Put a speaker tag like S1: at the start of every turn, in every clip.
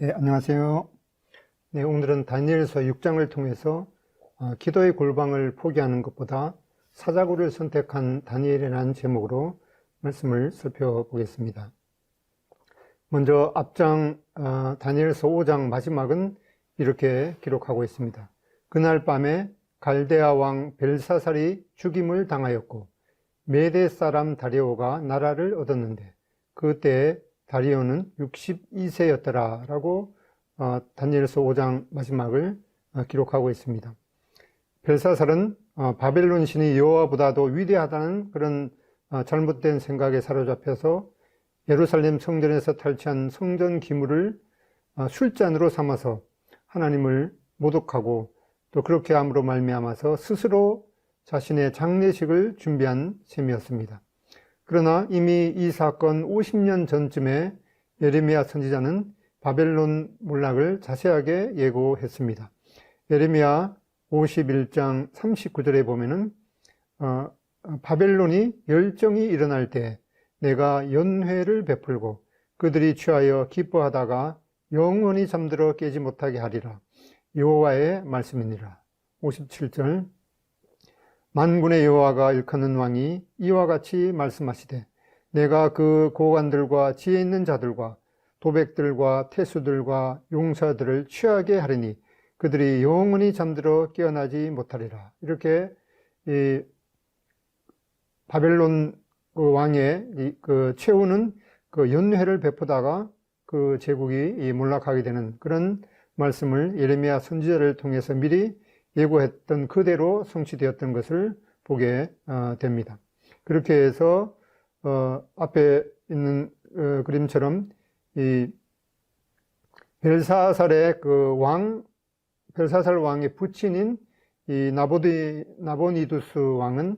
S1: 네, 안녕하세요. 네, 오늘은 다니엘서 6장을 통해서 기도의 골방을 포기하는 것보다 사자굴을 선택한 다니엘이라는 제목으로 말씀을 살펴보겠습니다. 먼저 앞장 다니엘서 5장 마지막은 이렇게 기록하고 있습니다. 그날 밤에 갈대아 왕 벨사살이 죽임을 당하였고 메대 사람 다리오가 나라를 얻었는데 그때 다리오는 62세였더라 라고 다니엘서 5장 마지막을 기록하고 있습니다. 벨사살은 바벨론 신이 여호와보다도 위대하다는 그런 잘못된 생각에 사로잡혀서 예루살렘 성전에서 탈취한 성전 기물을 술잔으로 삼아서 하나님을 모독하고 또 그렇게 함으로 말미암아서 스스로 자신의 장례식을 준비한 셈이었습니다. 그러나 이미 이 사건 50년 전쯤에 예레미야 선지자는 바벨론 몰락을 자세하게 예고했습니다. 예레미야 51장 39절에 보면은 바벨론이 열정이 일어날 때 내가 연회를 베풀고 그들이 취하여 기뻐하다가 영원히 잠들어 깨지 못하게 하리라. 여호와의 말씀이니라. 57절 만군의 여호와가 일컫는 왕이 이와 같이 말씀하시되 내가 그 고관들과 지혜 있는 자들과 도백들과 태수들과 용사들을 취하게 하리니 그들이 영원히 잠들어 깨어나지 못하리라. 이렇게 이 바벨론 그 왕의 그 최후는 그 연회를 베푸다가 그 제국이 몰락하게 되는 그런 말씀을 예레미야 선지자를 통해서 미리 예고했던 그대로 성취되었던 것을 보게 됩니다. 그렇게 해서 앞에 있는 그림처럼 이 벨사살의 벨사살 왕의 부친인 이 나보니두스 왕은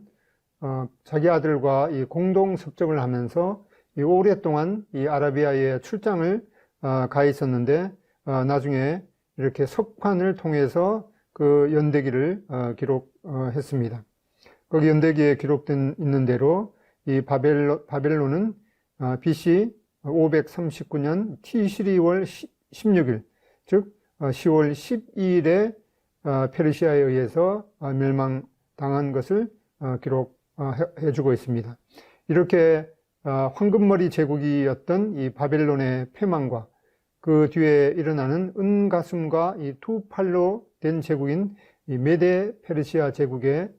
S1: 자기 아들과 이 공동 섭정을 하면서 이 오랫동안 이 아라비아에 출장을 가 있었는데 나중에 이렇게 석판을 통해서 그 연대기를 기록했습니다. 거기 연대기에 기록된 있는 대로 이 바벨론은 BC 539년 티시리월 16일, 즉 10월 12일에 페르시아에 의해서 멸망당한 것을 기록해주고 있습니다. 이렇게 황금머리 제국이었던 이 바벨론의 패망과 그 뒤에 일어나는 은가슴과 이 두 팔로 된 제국인 이 메데 페르시아 제국의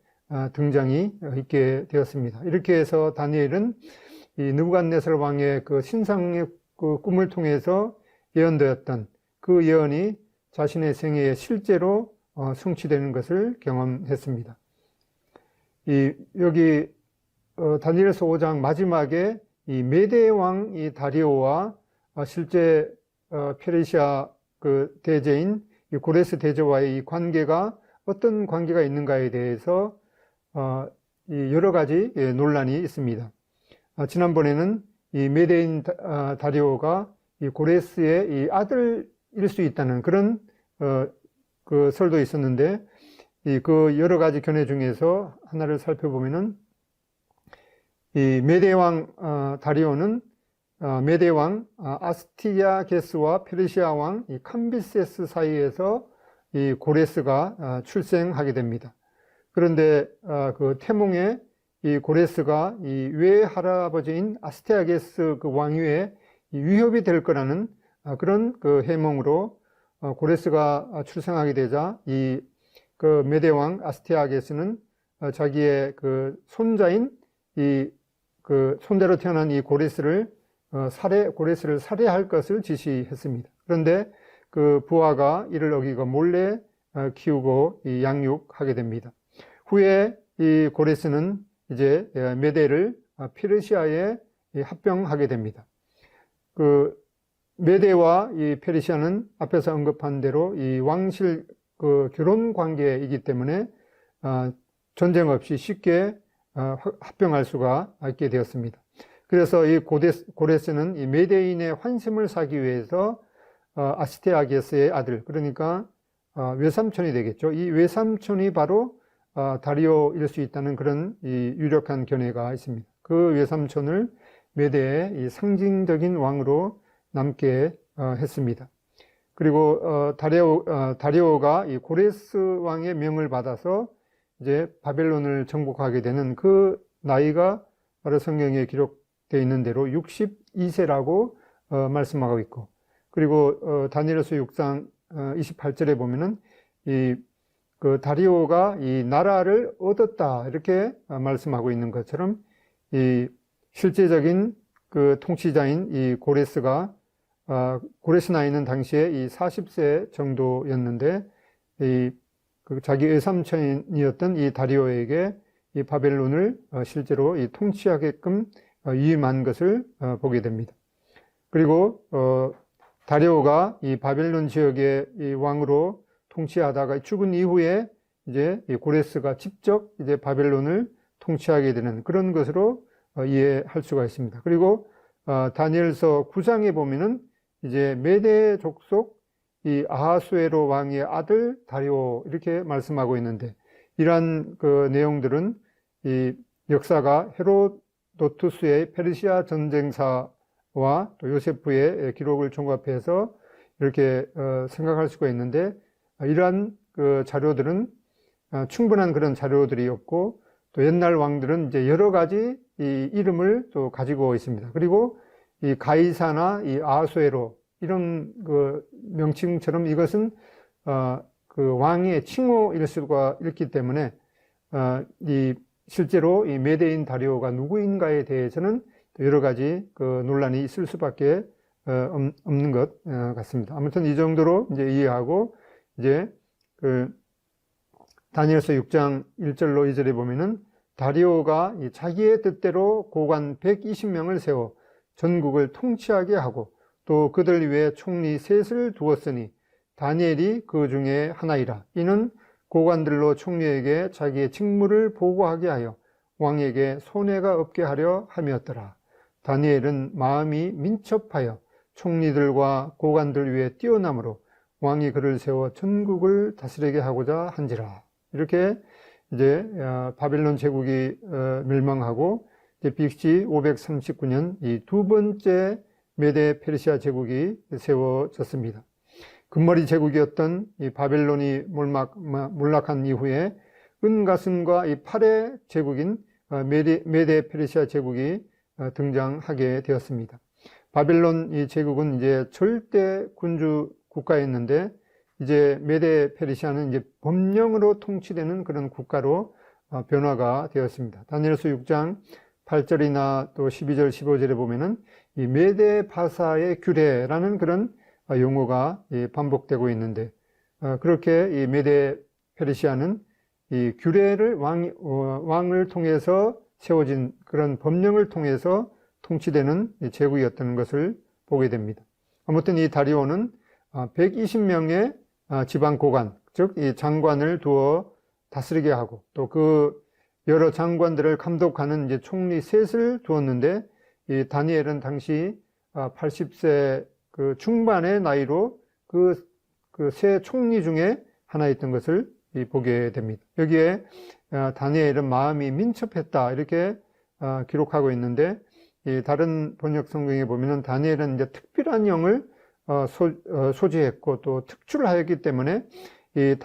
S1: 등장이 있게 되었습니다. 이렇게 해서 다니엘은 이 느부갓네살 왕의 그 신상의 그 꿈을 통해서 예언되었던 그 예언이 자신의 생애에 실제로 성취되는 것을 경험했습니다. 여기 다니엘서 5장 마지막에 이 메대 왕 이 다리오와 실제 페르시아 그 대제인 이 고레스 대제와의 이 관계가 어떤 관계가 있는가에 대해서 여러 가지 논란이 있습니다. 지난번에는 이 메대인 다리오가 이 고레스의 이 아들일 수 있다는 그런 그 설도 있었는데 그 여러 가지 견해 중에서 하나를 살펴보면은 이 메대 왕 다리오는 메대 왕 아스티아게스와 페르시아 왕 이 캄비세스 사이에서 이 고레스가 출생하게 됩니다. 그런데 그 태몽에 이 고레스가 이 외할아버지인 아스티아게스 그 왕위에 위협이 될 거라는 그런 그 해몽으로 고레스가 출생하게 되자 이 그 메대 왕 아스티아게스는 자기의 그 손자인 이 그 손대로 태어난 이 고레스를 살해할 것을 지시했습니다. 그런데 그 부하가 이를 어기고 몰래 키우고 이 양육하게 됩니다. 후에 이 고레스는 이제 메대를 페르시아에 합병하게 됩니다. 그 메대와 이 페르시아는 앞에서 언급한 대로 이 왕실 그 결혼 관계이기 때문에 전쟁 없이 쉽게 합병할 수가 있게 되었습니다. 그래서 이 고레스는 이 메대인의 환심을 사기 위해서 아스티아게스의 아들, 그러니까 외삼촌이 되겠죠. 이 외삼촌이 바로 다리오일 수 있다는 그런 이 유력한 견해가 있습니다. 그 외삼촌을 메대의 이 상징적인 왕으로 남게 했습니다. 그리고 다리오가 이 고레스 왕의 명을 받아서 이제 바벨론을 정복하게 되는 그 나이가 바로 성경에 기록되어 있는 대로 62세라고 말씀하고 있고, 그리고 다니엘서 6장 28절에 보면은 그 다리오가 이 나라를 얻었다 이렇게 말씀하고 있는 것처럼 이 실제적인 그 통치자인 이 고레스가 고레스 나이는 당시에 이 40세 정도였는데 그 자기 외삼촌이었던 이 다리오에게 이 바벨론을 실제로 이 통치하게끔 위임한 것을 보게 됩니다. 그리고 다리오가 이 바벨론 지역의 이 왕으로 통치하다가 죽은 이후에 이제 이 고레스가 직접 이제 바벨론을 통치하게 되는 그런 것으로 이해할 수가 있습니다. 그리고 다니엘서 9장에 보면은 이제 메대 족속 이 아하수에로 왕의 아들 다리오 이렇게 말씀하고 있는데, 이러한 그 내용들은 이 역사가 헤로도투스의 페르시아 전쟁사와 또 요세프의 기록을 종합해서 이렇게 생각할 수가 있는데, 이러한 그 자료들은 충분한 그런 자료들이었고, 또 옛날 왕들은 이제 여러 가지 이 이름을 또 가지고 있습니다. 그리고 이 가이사나 이 아하수에로 이런 그 명칭처럼 이것은 그 왕의 칭호일 수가 있기 때문에 실제로 이 메대인 다리오가 누구인가에 대해서는 여러 가지 그 논란이 있을 수밖에 없는 것 같습니다. 아무튼 이 정도로 이제 이해하고, 이제 그 다니엘서 6장 1절로 2절에 보면은 다리오가 자기의 뜻대로 고관 120명을 세워 전국을 통치하게 하고 또 그들 위에 총리 셋을 두었으니 다니엘이 그 중에 하나이라. 이는 고관들로 총리에게 자기의 직무를 보고하게 하여 왕에게 손해가 없게 하려 함이었더라. 다니엘은 마음이 민첩하여 총리들과 고관들 위에 뛰어남으로 왕이 그를 세워 전국을 다스리게 하고자 한지라. 이렇게 이제 바벨론 제국이 멸망하고 이제 BC 539년 이 두 번째 메데 페르시아 제국이 세워졌습니다. 금머리 제국이었던 이 바벨론이 몰락한 이후에 은가슴과 이 팔의 제국인 메데 페르시아 제국이 등장하게 되었습니다. 바벨론 이 제국은 이제 절대 군주 국가였는데, 이제 메데 페르시아는 이제 법령으로 통치되는 그런 국가로 변화가 되었습니다. 다니엘서 6장 8절이나 또 12절, 15절에 보면은 이 메데 바사의 규례라는 그런 용어가 반복되고 있는데, 그렇게 이 메데 페르시아는 이 규례를 왕을 통해서 세워진 그런 법령을 통해서 통치되는 제국이었던 것을 보게 됩니다. 아무튼 이 다리오는 120명의 지방 고관, 즉 이 장관을 두어 다스리게 하고 또 그 여러 장관들을 감독하는 이제 총리 셋을 두었는데, 이 다니엘은 당시 80세 그 중반의 나이로 그 세 총리 중에 하나였던 것을 보게 됩니다. 여기에 다니엘은 마음이 민첩했다 이렇게 기록하고 있는데, 이 다른 번역 성경에 보면은 다니엘은 이제 특별한 영을 소지했고 또 특출하였기 때문에 이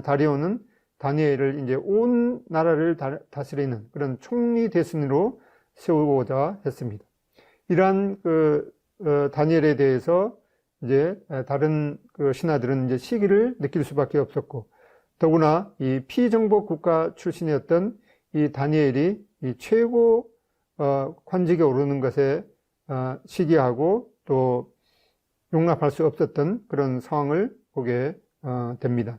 S1: 다리오는 다니엘을 이제 온 나라를 다스리는 그런 총리 대신으로 세우고자 했습니다. 이러한 다니엘에 대해서 이제 다른 그 신하들은 이제 시기를 느낄 수밖에 없었고, 더구나 이 피정복 국가 출신이었던 이 다니엘이 이 최고 관직에 오르는 것에 시기하고 또 용납할 수 없었던 그런 상황을 보게 됩니다.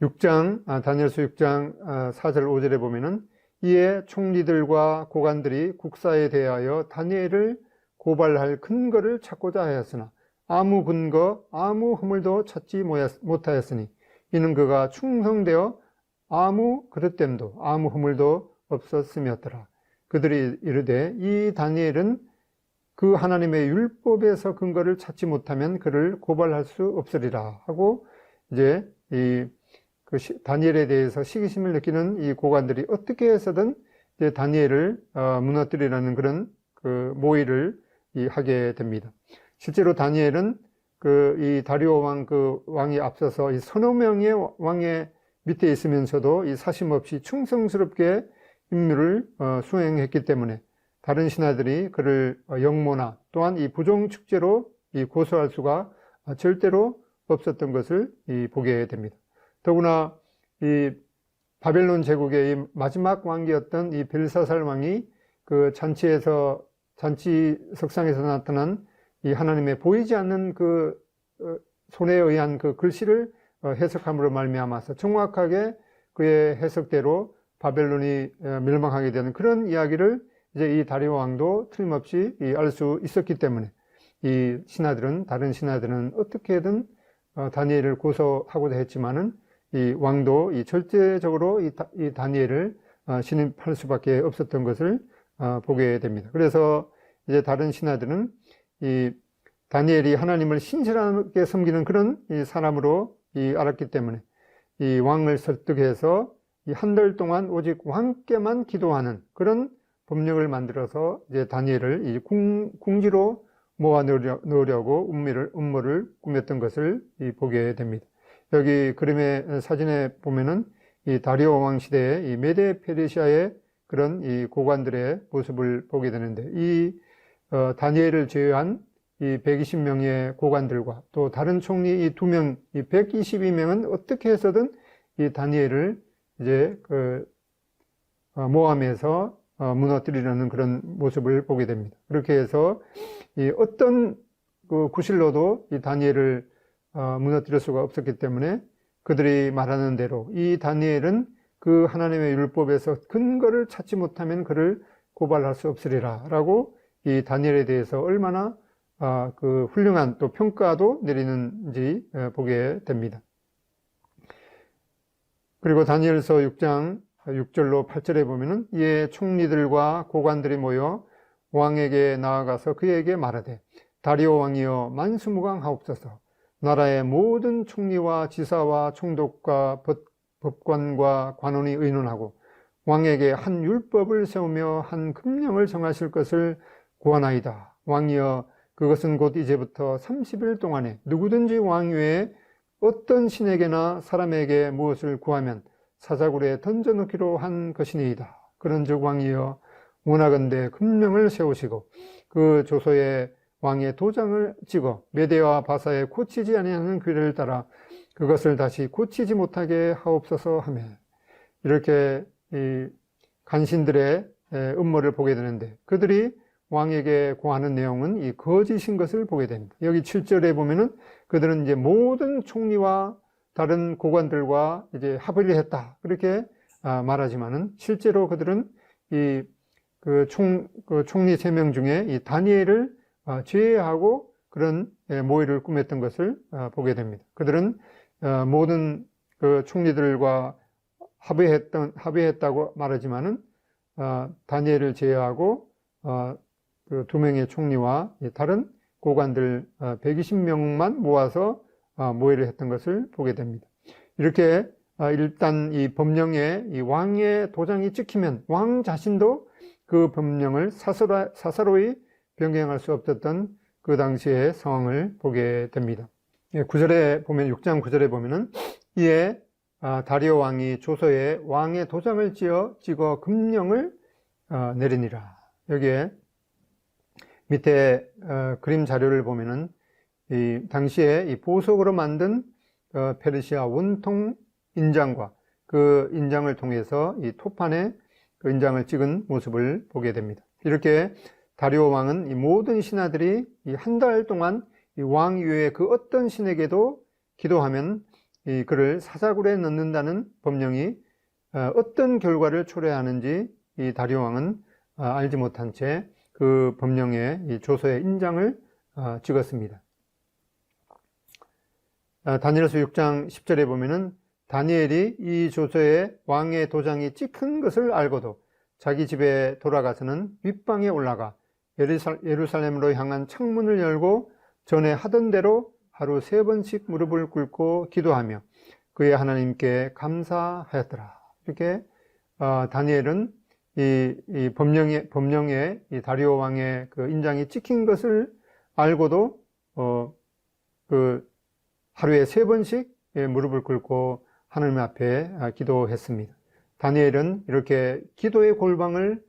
S1: 다니엘서 6장 4절 5절에 보면은 이에 총리들과 고관들이 국사에 대하여 다니엘을 고발할 근거를 찾고자 하였으나 아무 근거, 아무 허물도 찾지 못하였으니 이는 그가 충성되어 아무 그릇됨도 아무 허물도 없었음이었더라. 그들이 이르되 이 다니엘은 그 하나님의 율법에서 근거를 찾지 못하면 그를 고발할 수 없으리라 하고, 이제 다니엘에 대해서 시기심을 느끼는 이 고관들이 어떻게 해서든 이제 다니엘을 무너뜨리라는 그런 그 모의를 하게 됩니다. 실제로 다니엘은 이 다리오 왕이 앞서서 이 서너 명의 왕의 밑에 있으면서도 이 사심 없이 충성스럽게 임무를 수행했기 때문에 다른 신하들이 그를 역모나 또한 이 부정 축제로 고소할 수가 절대로 없었던 것을 보게 됩니다. 더구나 이 바벨론 제국의 이 마지막 왕기였던 이 벨사살 왕이 그 잔치 석상에서 나타난 이 하나님의 보이지 않는 그 손에 의한 그 글씨를 해석함으로 말미암아서 정확하게 그의 해석대로 바벨론이 멸망하게 되는 그런 이야기를 이제 이 다리오 왕도 틀림없이 알 수 있었기 때문에 이 다른 신하들은 어떻게든 다니엘을 고소하고자 했지만은 이 왕도 절대적으로 이 다니엘을 신임할 수밖에 없었던 것을 보게 됩니다. 그래서 이제 다른 신하들은 이 다니엘이 하나님을 신실하게 섬기는 그런 이 사람으로 알았기 때문에 이 왕을 설득해서 한 달 동안 오직 왕께만 기도하는 그런 법령을 만들어서 이제 다니엘을 궁지로 모아 넣으려고 음모를 꾸몄던 것을 보게 됩니다. 여기 그림의 사진에 보면은 이 다리오 왕 시대의 이 메데 페르시아의 그런 이 고관들의 모습을 보게 되는데 이 다니엘을 제외한 이 120명의 고관들과 또 다른 총리 이 2명, 이 122명은 어떻게 해서든 이 다니엘을 이제 모함해서 무너뜨리려는 그런 모습을 보게 됩니다. 그렇게 해서 어떤 구실로도 이 다니엘을 무너뜨릴 수가 없었기 때문에 그들이 말하는 대로 이 다니엘은 그 하나님의 율법에서 근거를 찾지 못하면 그를 고발할 수 없으리라 라고 이 다니엘에 대해서 얼마나 그 훌륭한 또 평가도 내리는지 보게 됩니다. 그리고 다니엘서 6장 6절로 8절에 보면은 이에 총리들과 고관들이 모여 왕에게 나아가서 그에게 말하되 다리오 왕이여 만수무강하옵소서. 나라의 모든 총리와 지사와 총독과 법관과 관원이 의논하고 왕에게 한 율법을 세우며 한 금령을 정하실 것을 구하나이다. 왕이여 그것은 곧 이제부터 30일 동안에 누구든지 왕 외에 어떤 신에게나 사람에게 무엇을 구하면 사자굴에 던져넣기로 한 것이니이다. 그런즉 왕이여 원하건대 금령을 세우시고 그 조서에 왕의 도장을 찍어 메대와 바사에 고치지 아니하는 규례를 따라 그것을 다시 고치지 못하게 하옵소서 하며 이렇게 이 간신들의 음모를 보게 되는데 그들이 왕에게 구하는 내용은 이 거짓인 것을 보게 됩니다. 여기 7절에 보면은 그들은 이제 모든 총리와 다른 고관들과 이제 합의를 했다. 그렇게 말하지만은 실제로 그들은 총리 3명 중에 이 다니엘을 제외하고 그런 모의를 꾸몄던 것을 보게 됩니다. 그들은 모든 그 총리들과 합의했다고 말하지만은 다니엘을 제외하고 그 2명의 총리와 다른 고관들 120명만 모아서 모의를 했던 것을 보게 됩니다. 이렇게 일단 이 법령에 이 왕의 도장이 찍히면 왕 자신도 그 법령을 사사로이 변경할 수 없었던 그 당시의 상황을 보게 됩니다. 9절에 보면 6장 9절에 보면은 이에 다리오 왕이 조서에 왕의 도장을 찍어 금령을 내리니라. 여기에 밑에 그림 자료를 보면은 이 당시에 이 보석으로 만든 페르시아 원통 인장과 그 인장을 통해서 이 토판에 그 인장을 찍은 모습을 보게 됩니다. 이렇게 다리오 왕은 이 모든 신하들이 이 한 달 동안 이 왕 이외에 그 어떤 신에게도 기도하면 이 그를 사자굴에 넣는다는 법령이 어떤 결과를 초래하는지 이 다리오 왕은 알지 못한 채 그 법령에 이 조서에 인장을 찍었습니다. 다니엘서 6장 10절에 보면은 다니엘이 이 조서에 왕의 도장이 찍힌 것을 알고도 자기 집에 돌아가서는 윗방에 올라가 예루살렘으로 향한 창문을 열고 전에 하던 대로 하루 3번씩 무릎을 꿇고 기도하며 그의 하나님께 감사하였더라. 이렇게 다니엘은 이 법령에 이 다리오 왕의 그 인장이 찍힌 것을 알고도 그 하루에 3번씩 무릎을 꿇고 하나님 앞에 기도했습니다. 다니엘은 이렇게 기도의 골방을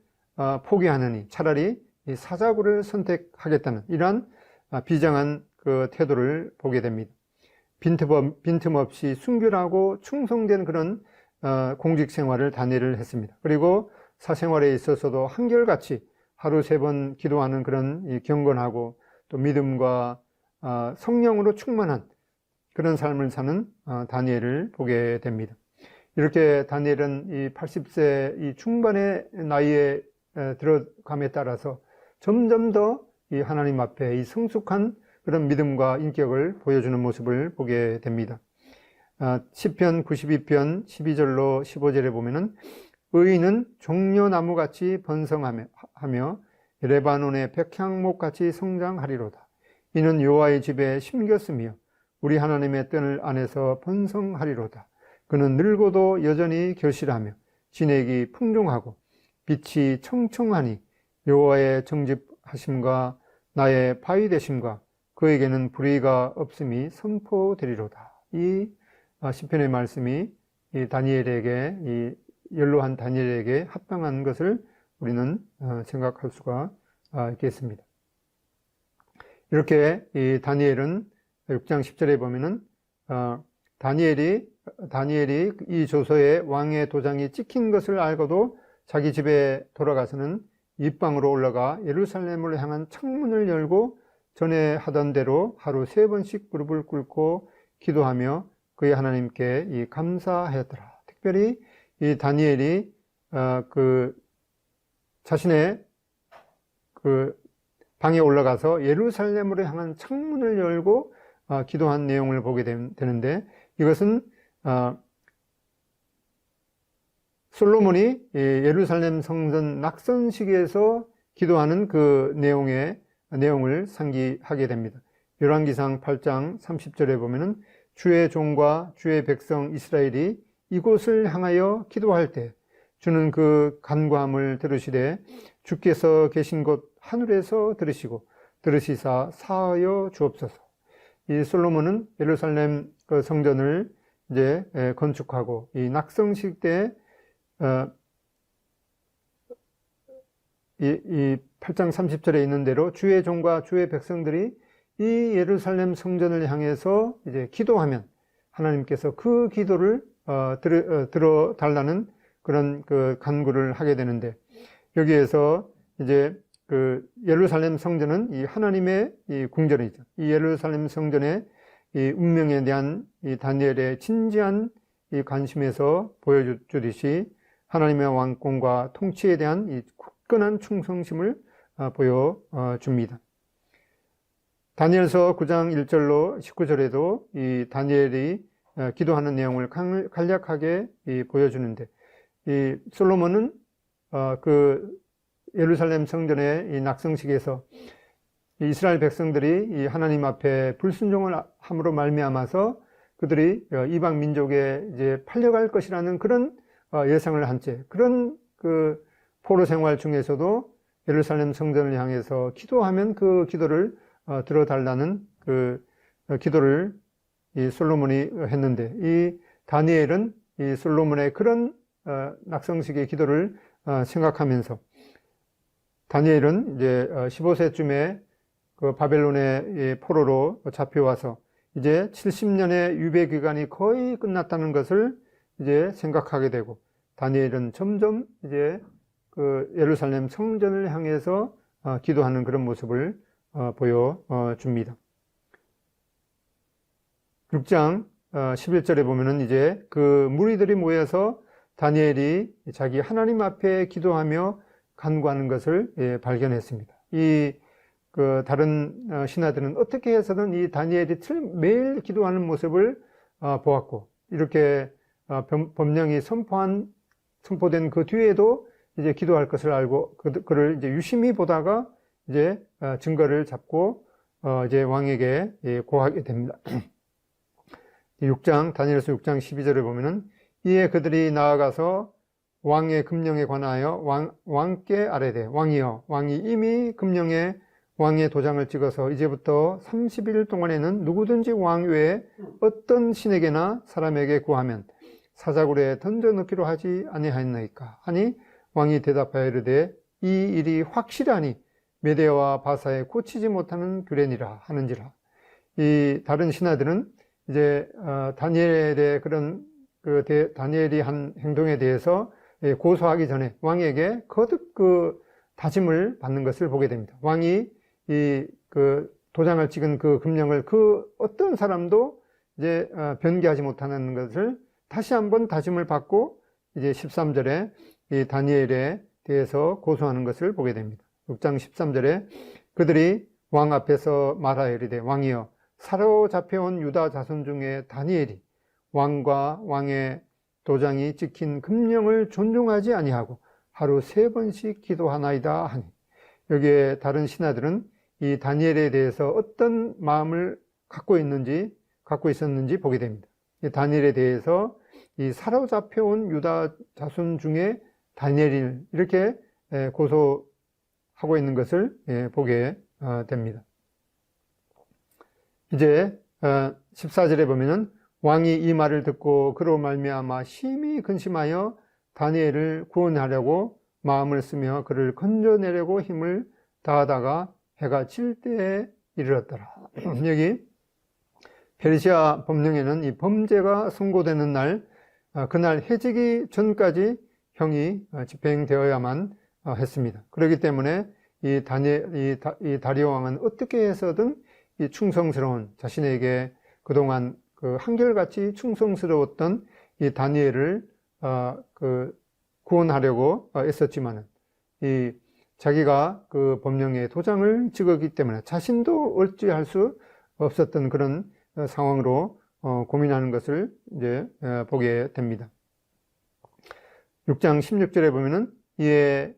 S1: 포기하느니 차라리 이 사자굴을 선택하겠다는 이러한 비장한 그 태도를 보게 됩니다. 빈틈없이 순결하고 충성된 그런 공직 생활을 다니엘을 했습니다. 그리고 사생활에 있어서도 한결같이 하루 3번 기도하는 그런 경건하고 또 믿음과 성령으로 충만한 그런 삶을 사는 다니엘을 보게 됩니다. 이렇게 다니엘은 이 80세 이 중반의 나이에 들어감에 따라서 점점 더 이 하나님 앞에 이 성숙한 그런 믿음과 인격을 보여주는 모습을 보게 됩니다. 시편 92편 12절로 15절에 보면은 의인은 종려나무같이 번성하며 레바논의 백향목같이 성장하리로다. 이는 여호와의 집에 심겼으며 우리 하나님의 뜰 안에서 번성하리로다. 그는 늙어도 여전히 결실하며 진액이 풍종하고 빛이 청청하니 여호와의 정직하심과 나의 바위 되심과 그에게는 불의가 없음이 선포되리로다. 이 시편의 말씀이 이 다니엘에게 이 연로한 다니엘에게 합당한 것을 우리는 생각할 수가 있겠습니다. 이렇게 이 다니엘은 6장 10절에 보면은 다니엘이 이 조서에 왕의 도장이 찍힌 것을 알고도 자기 집에 돌아가서는 입방으로 올라가 예루살렘을 향한 창문을 열고 전에 하던 대로 하루 3번씩 무릎을 꿇고 기도하며 그의 하나님께 이 감사하였더라. 특별히 이 다니엘이 그 자신의 그 방에 올라가서 예루살렘으로 향한 창문을 열고 기도한 내용을 보게 되는데 이것은 솔로몬이 예루살렘 성전 낙선식에서 기도하는 그 내용을 상기하게 됩니다. 열왕기상 8장 30절에 보면은 주의 종과 주의 백성 이스라엘이 이곳을 향하여 기도할 때 주는 그 간구함을 들으시되 주께서 계신 곳 하늘에서 들으시고 들으시사 사하여 주옵소서. 이 솔로몬은 예루살렘 그 성전을 이제 건축하고 이 낙성식 때 이 8장 30절에 있는 대로 주의 종과 주의 백성들이 이 예루살렘 성전을 향해서 이제 기도하면 하나님께서 그 기도를 들어달라는 그런 그 간구를 하게 되는데 여기에서 이제 그 예루살렘 성전은 이 하나님의 이 궁전이죠. 이 예루살렘 성전의 이 운명에 대한 이 다니엘의 진지한 이 관심에서 보여주듯이 하나님의 왕권과 통치에 대한 이 굳건한 충성심을 보여줍니다. 다니엘서 9장 1절로 19절에도 이 다니엘이 기도하는 내용을 간략하게 보여주는데 이 솔로몬은 그 예루살렘 성전의 이 낙성식에서 이스라엘 백성들이 이 하나님 앞에 불순종을 함으로 말미암아서 그들이 이방 민족에 이제 팔려갈 것이라는 그런 예상을 한 채 그런 그 포로 생활 중에서도 예루살렘 성전을 향해서 기도하면 그 기도를 들어달라는 그 기도를 이 솔로몬이 했는데 이 다니엘은 이 솔로몬의 그런 낙성식의 기도를 생각하면서 다니엘은 이제 15세쯤에 그 바벨론의 포로로 잡혀와서 이제 70년의 유배 기간이 거의 끝났다는 것을 이제 생각하게 되고 다니엘은 점점 이제 그 예루살렘 성전을 향해서 기도하는 그런 모습을 보여줍니다. 6장 11절에 보면은 이제 그 무리들이 모여서 다니엘이 자기 하나님 앞에 기도하며 간구하는 것을 발견했습니다. 그 다른 신하들은 어떻게 해서든 이 다니엘이 매일 기도하는 모습을 보았고 이렇게 법령이 선포된 그 뒤에도 이제 기도할 것을 알고 그를 이제 유심히 보다가 이제 증거를 잡고 이제 왕에게 고하게 됩니다. 6장 다니엘서 6장 12절에 보면은 이에 그들이 나아가서 왕의 금령에 관하여 왕께 아뢰되 왕이여 왕이 이미 금령에 왕의 도장을 찍어서 이제부터 30일 동안에는 누구든지 왕 외에 어떤 신에게나 사람에게 구하면 사자굴에 던져 넣기로 하지 아니하였나이까 하니 왕이 대답하여 이르되 이 일이 확실하니 메대와 바사에 고치지 못하는 규례니라 하는지라. 이 다른 신하들은 이제 다니엘의 그런 다니엘이 한 행동에 대해서 고소하기 전에 왕에게 거듭 다짐을 받는 것을 보게 됩니다. 왕이 도장을 찍은 그 금령을 어떤 사람도 이제 변개하지 못하는 것을 다시 한번 다짐을 받고 이제 13절에 이 다니엘에 대해서 고소하는 것을 보게 됩니다. 6장 13절에 그들이 왕 앞에서 말하여 이르되 왕이여 사로잡혀온 유다 자손 중에 다니엘이 왕과 왕의 도장이 찍힌 금령을 존중하지 아니하고 하루 3번씩 기도하나이다 하니, 여기에 다른 신하들은 이 다니엘에 대해서 어떤 마음을 갖고 있었는지 보게 됩니다. 이 다니엘에 대해서 이 사로잡혀온 유다 자손 중에 다니엘을 이렇게 고소하고 있는 것을 보게 됩니다. 이제 14절에 보면은 왕이 이 말을 듣고 그로 말미암아 심히 근심하여 다니엘을 구원하려고 마음을 쓰며 그를 건져내려고 힘을 다하다가 해가 질 때에 이르렀더라. 여기 페르시아 법령에는 이 범죄가 선고되는 날, 그날 해지기 전까지 형이 집행되어야만 했습니다. 그렇기 때문에 이 다리오 왕은 어떻게 해서든 이 충성스러운, 자신에게 그동안 한결같이 충성스러웠던 이 다니엘을 구원하려고 애썼지만은 이 자기가 그 법령에 도장을 찍었기 때문에 자신도 어찌할 수 없었던 그런 상황으로 고민하는 것을 이제 보게 됩니다. 6장 16절에 보면은 이에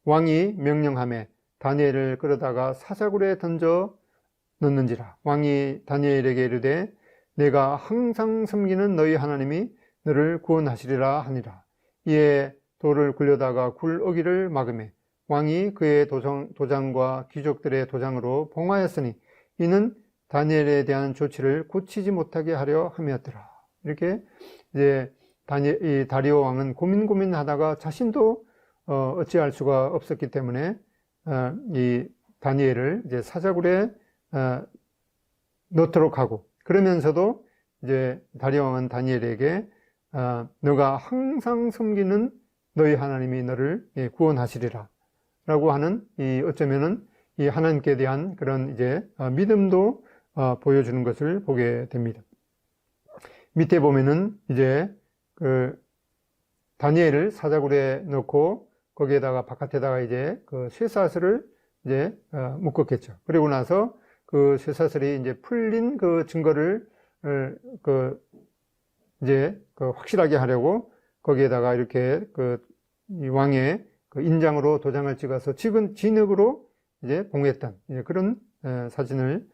S1: 왕이 명령하매 다니엘을 끌어다가 사자굴에 던져 넣는지라. 왕이 다니엘에게 이르되 내가 항상 섬기는 너희 하나님이 너를 구원하시리라 하니라. 이에 돌을 굴려다가 굴 어기를 막으매 왕이 그의 도장과 귀족들의 도장으로 봉하였으니 이는 다니엘에 대한 조치를 고치지 못하게 하려 함이었더라. 이렇게 이제 이 다리오 왕은 고민하다가 자신도 어찌할 수가 없었기 때문에 이 다니엘을 이제 사자굴에 넣도록 하고, 그러면서도 이제 다리오 왕은 다니엘에게 너가 항상 섬기는 너희 하나님이 너를 구원하시리라 라고 하는 어쩌면은 이 하나님께 대한 그런 이제 믿음도 보여주는 것을 보게 됩니다. 밑에 보면은 이제 다니엘을 사자굴에 넣고 거기에다가 바깥에다가 이제 쇠사슬을 이제 묶었겠죠. 그리고 나서 그 쇠사슬이 이제 풀린 그 증거를 이제 확실하게 하려고 거기에다가 이렇게 이 왕의 인장으로 도장을 찍어서 진흙으로 이제 봉했던 그런 사진을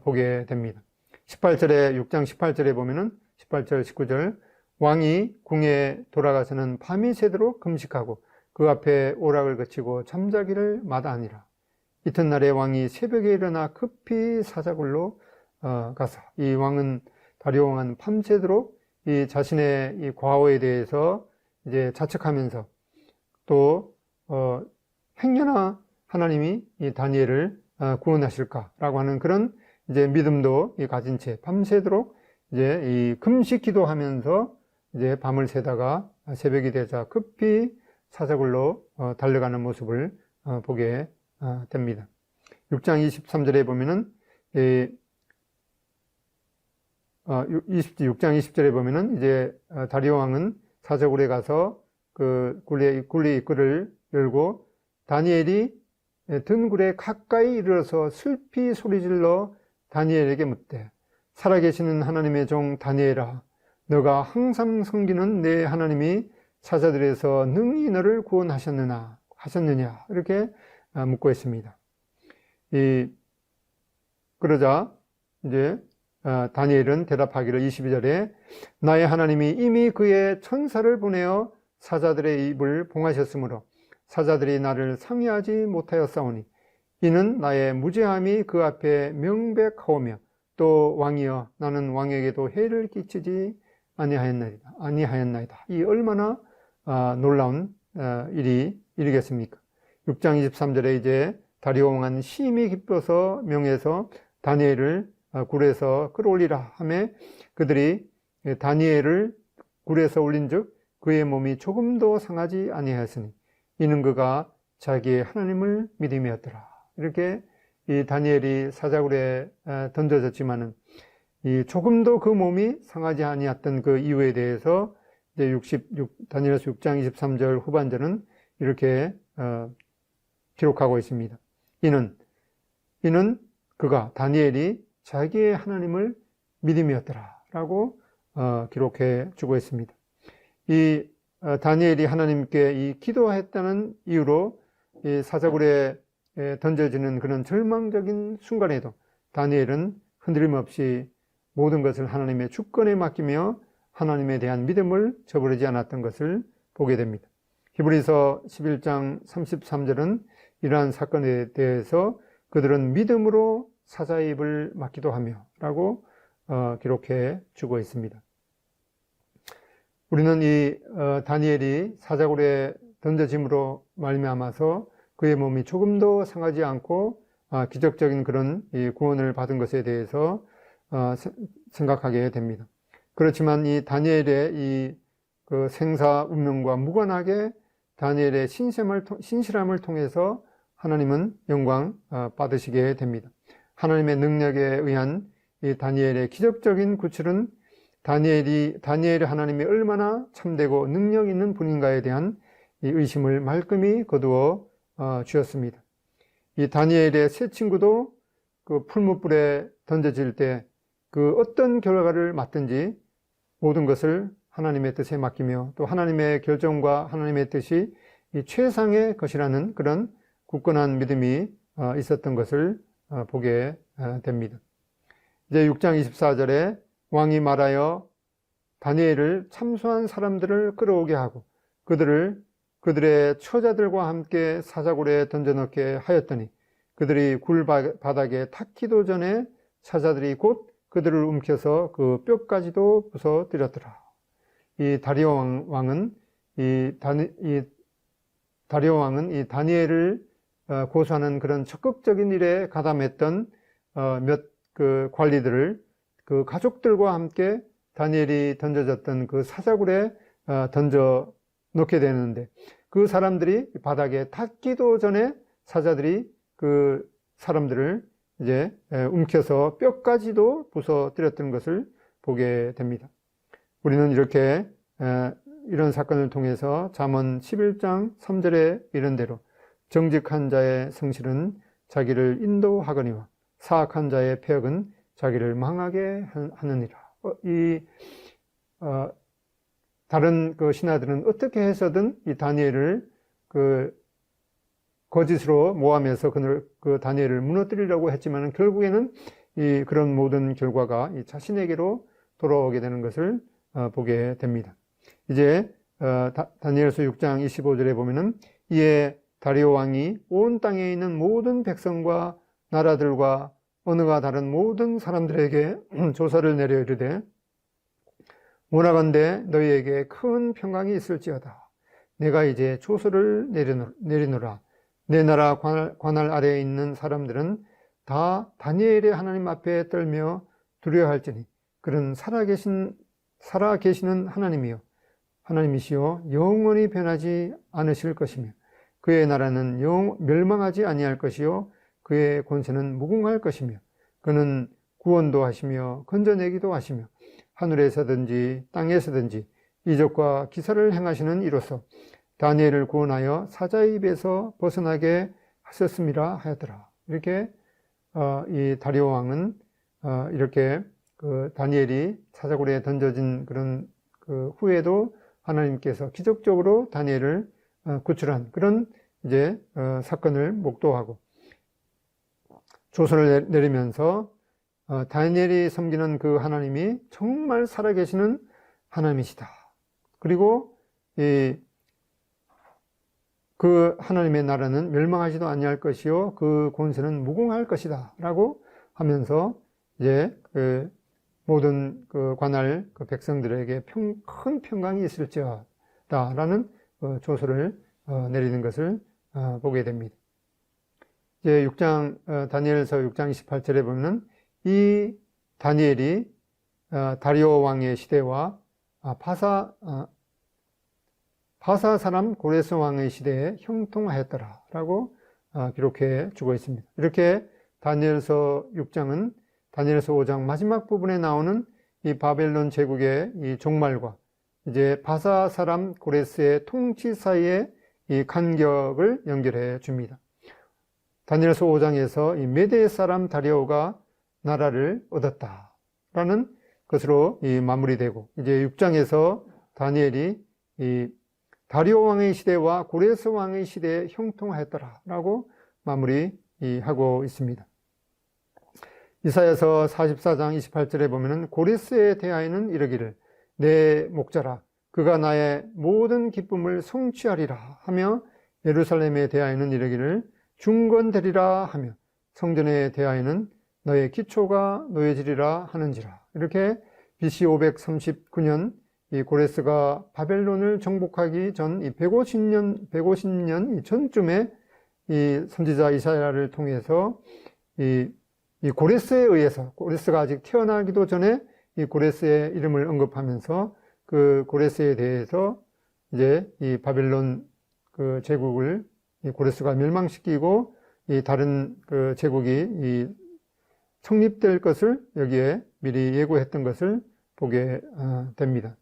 S1: 보게 됩니다. 18절에 6장 18절에 보면은 18절 19절 왕이 궁에 돌아가서는 밤이 새도록 금식하고 그 앞에 오락을 거치고 잠자기를 마다하니라. 이튿날에 왕이 새벽에 일어나 급히 사자굴로 가서, 이 왕은 다리오 왕은 밤새도록 이 자신의 이 과오에 대해서 이제 자책하면서 또 행여나 하나님이 이 다니엘을 구원하실까라고 하는 그런 이제 믿음도 가진 채 밤새도록 이제 이 금식 기도하면서 이제 밤을 새다가 새벽이 되자 급히 사자굴로 달려가는 모습을 보게 됩니다. 6장 23절에 보면은 6장 20절에 보면은 이제 다리오 왕은 사자굴에 가서 그 굴의 입구를 열고 다니엘이 든 굴에 가까이 이르러서 슬피 소리질러 다니엘에게 묻되 살아계시는 하나님의 종 다니엘아, 너가 항상 섬기는 내 하나님이 사자들에서 능히 너를 구원하셨느냐 이렇게 묻고 있습니다. 그러자 이제 다니엘은 대답하기를 22절에 나의 하나님이 이미 그의 천사를 보내어 사자들의 입을 봉하셨으므로 사자들이 나를 상의하지 못하였사오니
S2: 이는 나의 무죄함이 그 앞에 명백하오며 또 왕이여 나는 왕에게도 해를 끼치지 아니하였나이다. 이 얼마나 놀라운 일이겠습니까? 6장 23절에 이제 다리오 왕은 심히 기뻐서 명해서 다니엘을 굴에서 끌어올리라 하며 그들이 다니엘을 굴에서 올린즉 그의 몸이 조금도 상하지 아니하였으니 이는 그가 자기의 하나님을 믿음이었더라. 이렇게 이 다니엘이 사자굴에 던져졌지만은 이 조금도 그 몸이 상하지 아니했던 그 이유에 대해서 이제 다니엘서 6장 23절 후반절은 이렇게 기록하고 있습니다. 이는 그가 다니엘이 자기의 하나님을 믿음이었더라 라고 기록해 주고 있습니다. 이 다니엘이 하나님께 이 기도했다는 이유로 이 사자굴에 던져지는 그런 절망적인 순간에도 다니엘은 흔들림 없이 모든 것을 하나님의 주권에 맡기며 하나님에 대한 믿음을 저버리지 않았던 것을 보게 됩니다. 히브리서 11장 33절은 이러한 사건에 대해서 그들은 믿음으로 사자의 입을 막기도 하며 라고 기록해 주고 있습니다. 우리는 이 다니엘이 사자굴에 던져짐으로 말미암아서 그의 몸이 조금도 상하지 않고 기적적인 그런 구원을 받은 것에 대해서 생각하게 됩니다. 그렇지만 이 다니엘의 이 그 생사 운명과 무관하게 다니엘의 신실함을 통해서 하나님은 영광 받으시게 됩니다. 하나님의 능력에 의한 이 다니엘의 기적적인 구출은 다니엘이 하나님이 얼마나 참되고 능력 있는 분인가에 대한 이 의심을 말끔히 거두어 주었습니다. 이 다니엘의 세 친구도 그 풀무불에 던져질 때 그 어떤 결과를 맞든지 모든 것을 하나님의 뜻에 맡기며 또 하나님의 결정과 하나님의 뜻이 이 최상의 것이라는 그런 굳건한 믿음이 있었던 것을 보게 됩니다. 이제 6장 24절에 왕이 말하여 다니엘을 참소한 사람들을 끌어오게 하고 그들의 처자들과 함께 사자굴에 던져넣게 하였더니 그들이 굴 바닥에 닿기도 전에 사자들이 곧 그들을 움켜서 그 뼈까지도 부서뜨렸더라. 이 다리오 왕은 이 다니엘을 고소하는 그런 적극적인 일에 가담했던 몇 그 관리들을 그 가족들과 함께 다니엘이 던져졌던 그 사자굴에 던져 놓게 되는데 그 사람들이 바닥에 닿기도 전에 사자들이 그 사람들을 이제 움켜서 뼈까지도 부서뜨렸던 것을 보게 됩니다. 우리는 이렇게 이런 사건을 통해서 잠언 11장 3절에 이런 대로 정직한 자의 성실은 자기를 인도하거니와 사악한 자의 폐역은 자기를 망하게 하느니라. 다른 그 신하들은 어떻게 해서든 이 다니엘을 거짓으로 모함해서 그 다니엘을 무너뜨리려고 했지만 결국에는 그런 모든 결과가 이 자신에게로 돌아오게 되는 것을 보게 됩니다. 이제 다니엘서 6장 25절에 보면은 이에 다리오 왕이 온 땅에 있는 모든 백성과 나라들과 언어가 다른 모든 사람들에게 조사를 내려 이르되 원하건대 너희에게 큰 평강이 있을지어다. 내가 이제 조서를 내리노라. 내 나라 관할 아래에 있는 사람들은 다 다니엘의 하나님 앞에 떨며 두려워할지니 그는 살아계시는 하나님이시요 영원히 변하지 않으실 것이며 그의 나라는 멸망하지 아니할 것이요 그의 권세는 무궁할 것이며 그는 구원도 하시며 건져내기도 하시며 하늘에서든지 땅에서든지 이적과 기사를 행하시는 이로써 다니엘을 구원하여 사자의 입에서 벗어나게 하셨음이라 하였더라. 이렇게 이 다리오 왕은 이렇게 그 다니엘이 사자굴에 던져진 그런 그 후에도 하나님께서 기적적으로 다니엘을 구출한 그런 이제 사건을 목도하고 조서를 내리면서 다니엘이 섬기는 그 하나님이 정말 살아계시는 하나님이시다. 그리고 그 하나님의 나라는 멸망하지도 아니할 것이요 그 권세는 무궁할 것이다 라고 하면서 이제 그 모든 그 관할 그 백성들에게 큰 평강이 있을지어다 라는 조서를 내리는 것을 보게 됩니다. 이제 다니엘서 6장 28절에 보면은 이 다니엘이 다리오 왕의 시대와 바사 사람 고레스 왕의 시대에 형통하였더라 라고 기록해 주고 있습니다. 이렇게 다니엘서 6장은 다니엘서 5장 마지막 부분에 나오는 이 바벨론 제국의 이 종말과 이제 바사 사람 고레스의 통치 사이의 이 간격을 연결해 줍니다. 다니엘서 5장에서 이 메대 사람 다리오가 나라를 얻었다라는 것으로 이 마무리되고 이제 6장에서 다니엘이 이 다리오 왕의 시대와 고레스 왕의 시대에 형통하였더라라고 마무리하고 있습니다. 이사야서 44장 28절에 보면은 고레스에 대하여는 이르기를 내 목자라 그가 나의 모든 기쁨을 성취하리라 하며 예루살렘에 대하여는 이르기를 중건되리라 하며 성전에 대하여는 너의 기초가 놓여지리라 하는지라. 이렇게 BC 539년 이 고레스가 바벨론을 정복하기 전 이 150년 전쯤에 이 선지자 이사야를 통해서 이 고레스에 의해서 고레스가 아직 태어나기도 전에 이 고레스의 이름을 언급하면서 그 고레스에 대해서 이제 이 바벨론 그 제국을 이 고레스가 멸망시키고 이 다른 그 제국이 이 성립될 것을 여기에 미리 예고했던 것을 보게 됩니다.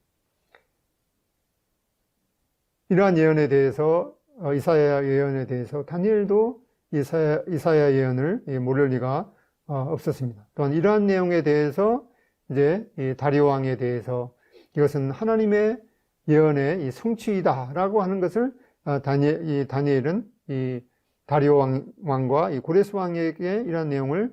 S2: 이러한 예언에 대해서 이사야 예언에 대해서 다니엘도 이사야 예언을 모를 리가 없었습니다. 또한 이러한 내용에 대해서 이제 이 다리오 왕에 대해서 이것은 하나님의 예언의 이 성취이다라고 하는 것을 다니엘은 이 다리오 왕과 이 고레스 왕에게 이러한 내용을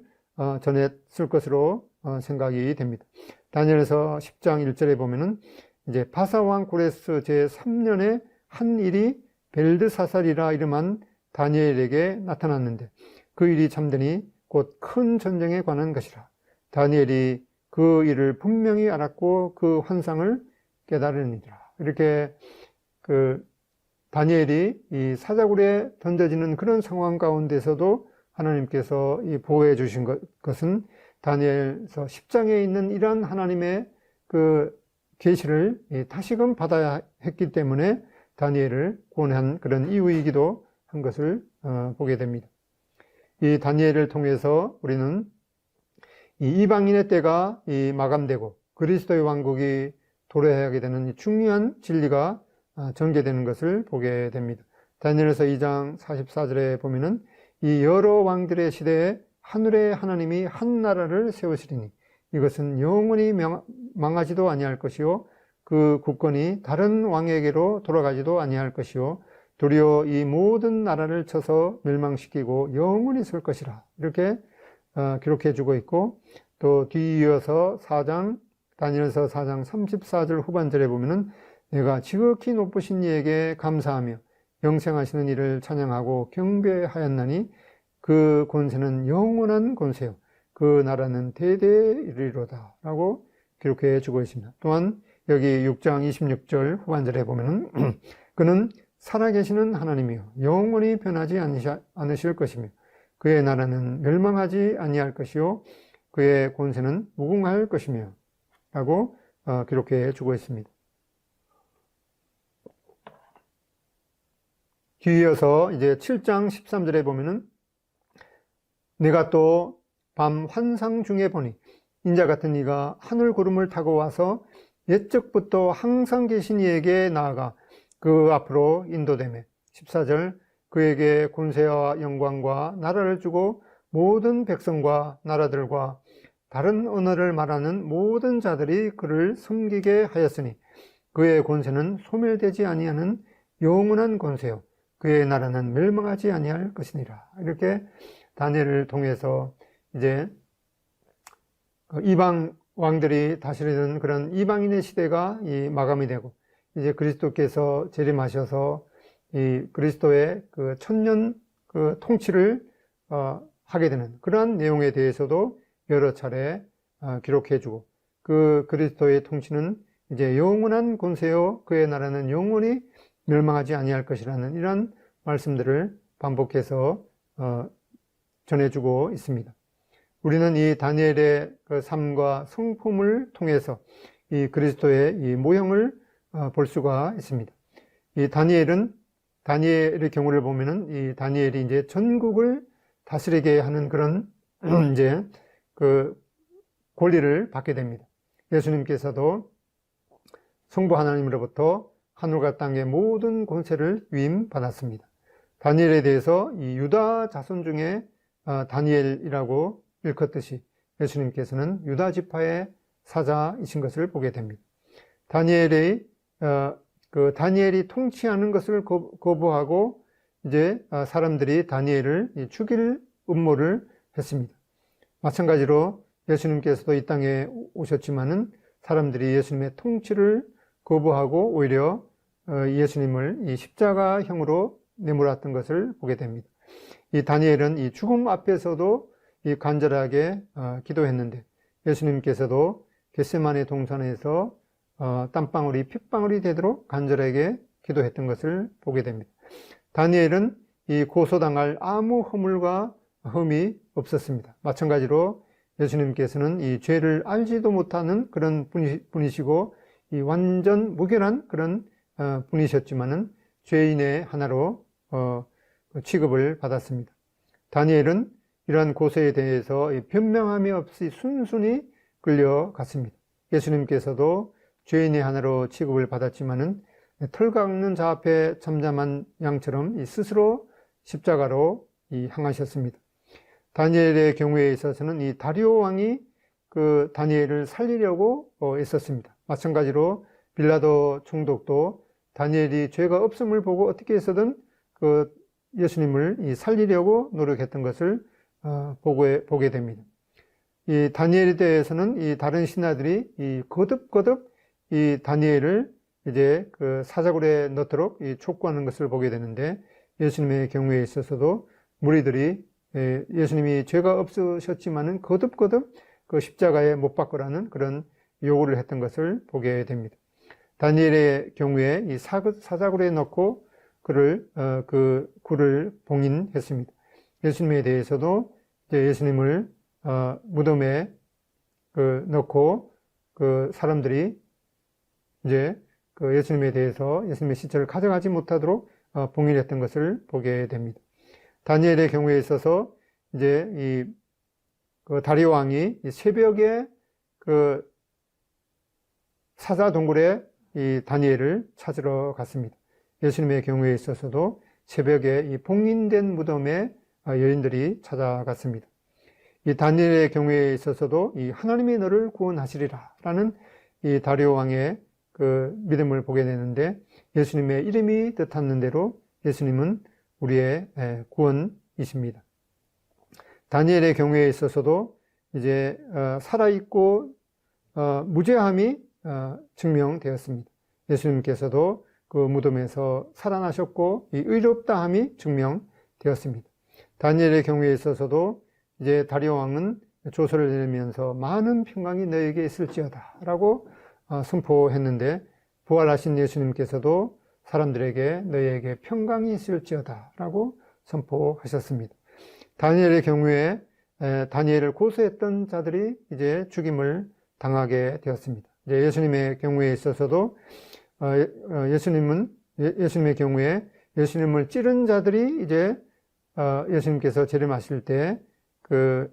S2: 전했을 것으로 생각이 됩니다. 다니엘서 10장 1절에 보면은 이제 바사 왕 고레스 제3년에 한 일이 벨드사살이라 이름한 다니엘에게 나타났는데 그 일이 참되니 곧 큰 전쟁에 관한 것이라. 다니엘이 그 일을 분명히 알았고 그 환상을 깨달으니라. 이렇게 그 다니엘이 이 사자굴에 던져지는 그런 상황 가운데서도 하나님께서 이 보호해 주신 것은 다니엘서 10장에 있는 이러한 하나님의 그 계시를 다시금 받아야 했기 때문에 다니엘을 구원한 그런 이유이기도 한 것을 보게 됩니다. 이 다니엘을 통해서 우리는 이 이방인의 때가 마감되고 그리스도의 왕국이 도래하게 되는 중요한 진리가 전개되는 것을 보게 됩니다. 다니엘서 2장 44절에 보면은 이 여러 왕들의 시대에 하늘의 하나님이 한 나라를 세우시리니 이것은 영원히 망하지도 아니할 것이요 그 국권이 다른 왕에게로 돌아가지도 아니할 것이요 도리어 이 모든 나라를 쳐서 멸망시키고 영원히 설 것이라. 이렇게 기록해 주고 있고 또 뒤이어서 다니엘서 4장 34절 후반절에 보면은 내가 지극히 높으신 이에게 감사하며 영생하시는 이를 찬양하고 경배하였나니 그 권세는 영원한 권세요 그 나라는 대대에 이르리로다 라고 기록해 주고 있습니다. 또한 여기 6장 26절 후반절에 보면은 그는 살아계시는 하나님이요 영원히 변하지 않으실 것이며 그의 나라는 멸망하지 아니할 것이요 그의 권세는 무궁할 것이며 라고 기록해 주고 있습니다. 뒤이어서 이제 7장 13절에 보면은 내가 또 밤 환상 중에 보니 인자 같은 이가 하늘 구름을 타고 와서 옛적부터 항상 계신 이에게 나아가 그 앞으로 인도되매 14절 그에게 권세와 영광과 나라를 주고 모든 백성과 나라들과 다른 언어를 말하는 모든 자들이 그를 섬기게 하였으니 그의 권세는 소멸되지 아니하는 영원한 권세요 그의 나라는 멸망하지 아니할 것이니라. 이렇게 다니엘을 통해서 이제 이방 왕들이 다스리는 그런 이방인의 시대가 마감이 되고 이제 그리스도께서 재림하셔서
S1: 이 그리스도의 그 천년 그 통치를 하게 되는 그러한 내용에 대해서도 여러 차례 기록해주고, 그 그리스도의 통치는 이제 영원한 권세요 그의 나라는 영원히 멸망하지 아니할 것이라는 이런 말씀들을 반복해서 전해주고 있습니다. 우리는 이 다니엘의 그 삶과 성품을 통해서 이 그리스도의 이 모형을 볼 수가 있습니다. 이 다니엘의 경우를 보면은 이 다니엘이 이제 전국을 다스리게 하는 그런 이제 그 권리를 받게 됩니다. 예수님께서도 성부 하나님으로부터 하늘과 땅의 모든 권세를 위임받았습니다. 다니엘에 대해서 이 유다 자손 중에 다니엘이라고 일컫듯이 예수님께서는 유다 지파의 사자이신 것을 보게 됩니다. 다니엘이 통치하는 것을 거부하고 이제 사람들이 다니엘을 죽일 음모를 했습니다. 마찬가지로 예수님께서도 이 땅에 오셨지만은 사람들이 예수님의 통치를 거부하고 오히려 예수님을 이 십자가형으로 내몰았던 것을 보게 됩니다. 이 다니엘은 이 죽음 앞에서도 이 간절하게 기도했는데 예수님께서도 겟세마네 동산에서 땀방울이 핏방울이 되도록 간절하게 기도했던 것을 보게 됩니다. 다니엘은 이 고소당할 아무 허물과 흠이 없었습니다. 마찬가지로 예수님께서는 이 죄를 알지도 못하는 그런 분이시고 이 완전 무결한 그런 분이셨지만은 죄인의 하나로 취급을 받았습니다. 다니엘은 이러한 고소에 대해서 변명함이 없이 순순히 끌려갔습니다. 예수님께서도 죄인의 하나로 취급을 받았지만은 털 깎는 자 앞에 잠잠한 양처럼 스스로 십자가로 향하셨습니다. 다니엘의 경우에 있어서는 이 다리오 왕이 그 다니엘을 살리려고 애썼습니다. 마찬가지로 빌라도 총독도 다니엘이 죄가 없음을 보고 어떻게 해서든 그 예수님을 살리려고 노력했던 것을 보게 됩니다. 이 다니엘에 대해서는 이 다른 신하들이 거듭거듭 이 다니엘을 이제 그 사자굴에 넣도록 촉구하는 것을 보게 되는데, 예수님의 경우에 있어서도 무리들이 예수님이 죄가 없으셨지만은 거듭거듭 그 십자가에 못 박으라는 그런 요구를 했던 것을 보게 됩니다. 다니엘의 경우에 이 사자굴에 넣고 그 굴을 봉인했습니다. 예수님에 대해서도 이제 예수님을 무덤에 넣고 그 사람들이 이제 그 예수님에 대해서 예수님의 시체를 가져가지 못하도록 봉인했던 것을 보게 됩니다. 다니엘의 경우에 있어서 이제 그 다리오 왕이 새벽에 그 사자 동굴에 이 다니엘을 찾으러 갔습니다. 예수님의 경우에 있어서도 새벽에 이 봉인된 무덤에 여인들이 찾아갔습니다. 이 다니엘의 경우에 있어서도 이 하나님이 너를 구원하시리라 라는 이 다리오 왕의 그 믿음을 보게 되는데, 예수님의 이름이 뜻하는 대로 예수님은 우리의 구원이십니다. 다니엘의 경우에 있어서도 이제 살아있고 무죄함이 증명되었습니다. 예수님께서도 그 무덤에서 살아나셨고 이 의롭다함이 증명되었습니다. 다니엘의 경우에 있어서도 이제 다리오 왕은 조서를 내리면서 많은 평강이 너에게 있을지어다 라고 선포했는데, 부활하신 예수님께서도 사람들에게 너희에게 평강이 있을지어다 라고 선포하셨습니다. 다니엘의 경우에 다니엘을 고소했던 자들이 이제 죽임을 당하게 되었습니다. 이제 예수님의 경우에 있어서도 예수님의 경우에 예수님을 찌른 자들이 이제 예수님께서 재림하실 때 그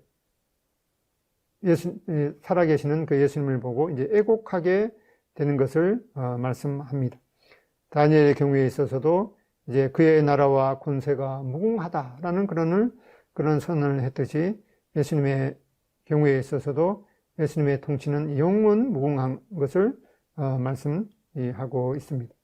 S1: 살아계시는 그 예수님을 보고 이제 애곡하게 되는 것을 말씀합니다. 다니엘의 경우에 있어서도 이제 그의 나라와 권세가 무궁하다라는 그런 선언을 했듯이 예수님의 경우에 있어서도 예수님의 통치는 영원 무궁한 것을 말씀하고 있습니다.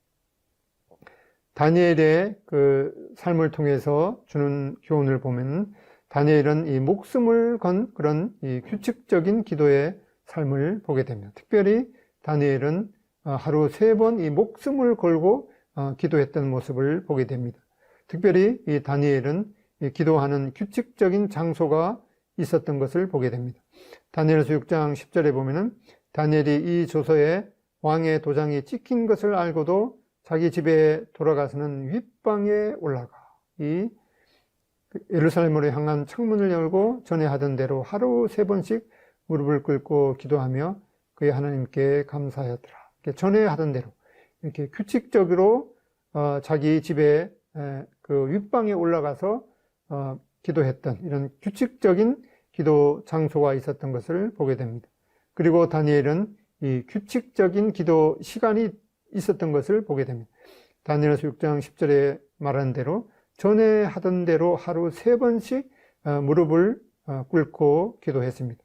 S1: 다니엘의 그 삶을 통해서 주는 교훈을 보면, 다니엘은 이 목숨을 건 그런 이 규칙적인 기도의 삶을 보게 됩니다. 특별히 다니엘은 하루 3번 이 목숨을 걸고
S2: 기도했던 모습을 보게 됩니다. 특별히 이 다니엘은 이 기도하는 규칙적인 장소가 있었던 것을 보게 됩니다. 다니엘서 6장 10절에 보면은 다니엘이 이 조서에 왕의 도장이 찍힌 것을 알고도 자기 집에 돌아가서는 윗방에 올라가 이 예루살렘으로 향한 창문을 열고 전에 하던 대로 하루 3번씩 무릎을 꿇고 기도하며 그의 하나님께 감사하였더라. 전에 하던 대로 이렇게 규칙적으로 자기 집에 그 윗방에 올라가서 기도했던 이런 규칙적인 기도 장소가 있었던 것을 보게 됩니다. 그리고 다니엘은 이 규칙적인 기도 시간이 있었던 것을 보게 됩니다. 다니엘서 6장 10절에 말한 대로 전에 하던 대로 하루 3번씩 무릎을 꿇고 기도했습니다.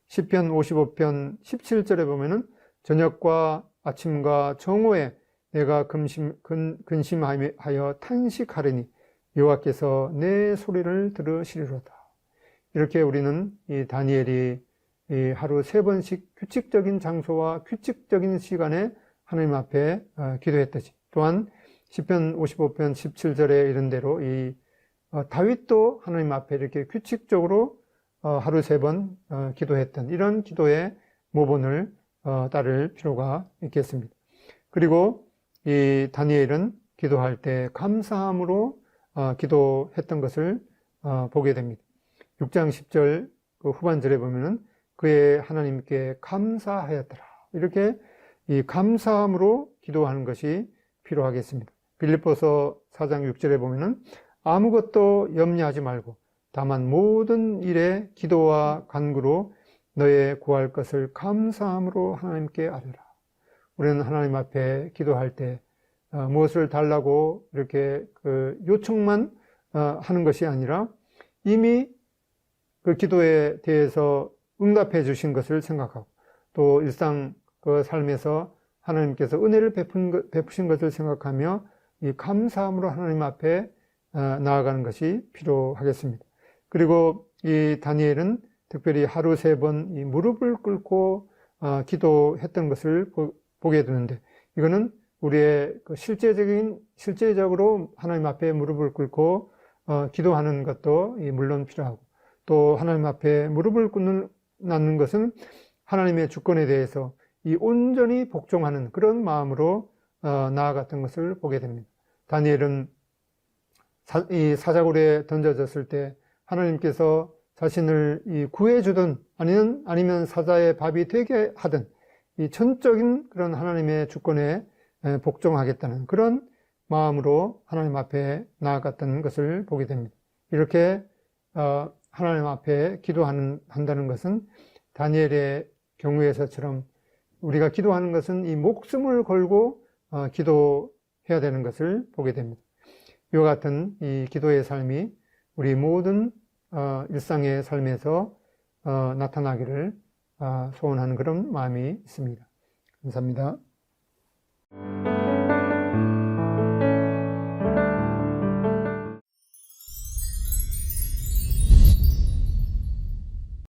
S2: 시편 55편 17절에 보면은 저녁과 아침과 정오에 내가 근심하여 탄식하리니 여호와께서 내 소리를 들으시리로다. 이렇게 우리는 이 다니엘이 이 하루 3번씩 규칙적인 장소와 규칙적인 시간에 하나님 앞에 기도했듯이 또한 시편 55편 17절에 이런 대로 이 다윗도 하나님 앞에 이렇게 규칙적으로 하루 3번 기도했던 이런 기도의 모본을 따를 필요가 있겠습니다. 그리고 이 다니엘은 기도할 때 감사함으로 기도했던 것을 보게 됩니다. 6장 10절 그 후반절에 보면은 그의 하나님께 감사하였더라. 이렇게 이 감사함으로 기도하는 것이 필요하겠습니다. 빌립보서 4장 6절에 보면은 아무것도 염려하지 말고 다만 모든 일에 기도와 간구로 너의 구할 것을 감사함으로 하나님께 아뢰라. 우리는 하나님 앞에 기도할 때 무엇을 달라고 이렇게 그 요청만 하는 것이 아니라 이미 그 기도에 대해서 응답해 주신 것을 생각하고 또 일상 그 삶에서 하나님께서 은혜를 베푸신 것을 생각하며 이 감사함으로 하나님 앞에 나아가는 것이 필요하겠습니다. 그리고 이 다니엘은 특별히 하루 3번 이 무릎을 꿇고 기도했던 것을 보게 되는데 이거는 우리의 그 실제적으로 하나님 앞에 무릎을 꿇고 기도하는 것도 물론 필요하고 또 하나님 앞에 무릎을 꿇는 것은 하나님의 주권에 대해서 이 온전히 복종하는 그런 마음으로 나아갔던 것을 보게 됩니다. 다니엘은 이 사자굴에 던져졌을 때 하나님께서 자신을 구해주든 아니면 사자의 밥이 되게 하든 이 전적인 그런 하나님의 주권에 복종하겠다는 그런 마음으로 하나님 앞에 나아갔던 것을 보게 됩니다. 이렇게 하나님 앞에 기도한다는 것은 다니엘의 경우에서처럼 우리가 기도하는 것은 이 목숨을 걸고 기도해야 되는 것을 보게 됩니다. 이와 같은 이 기도의 삶이 우리 모든 일상의 삶에서 나타나기를 소원하는 그런 마음이 있습니다. 감사합니다.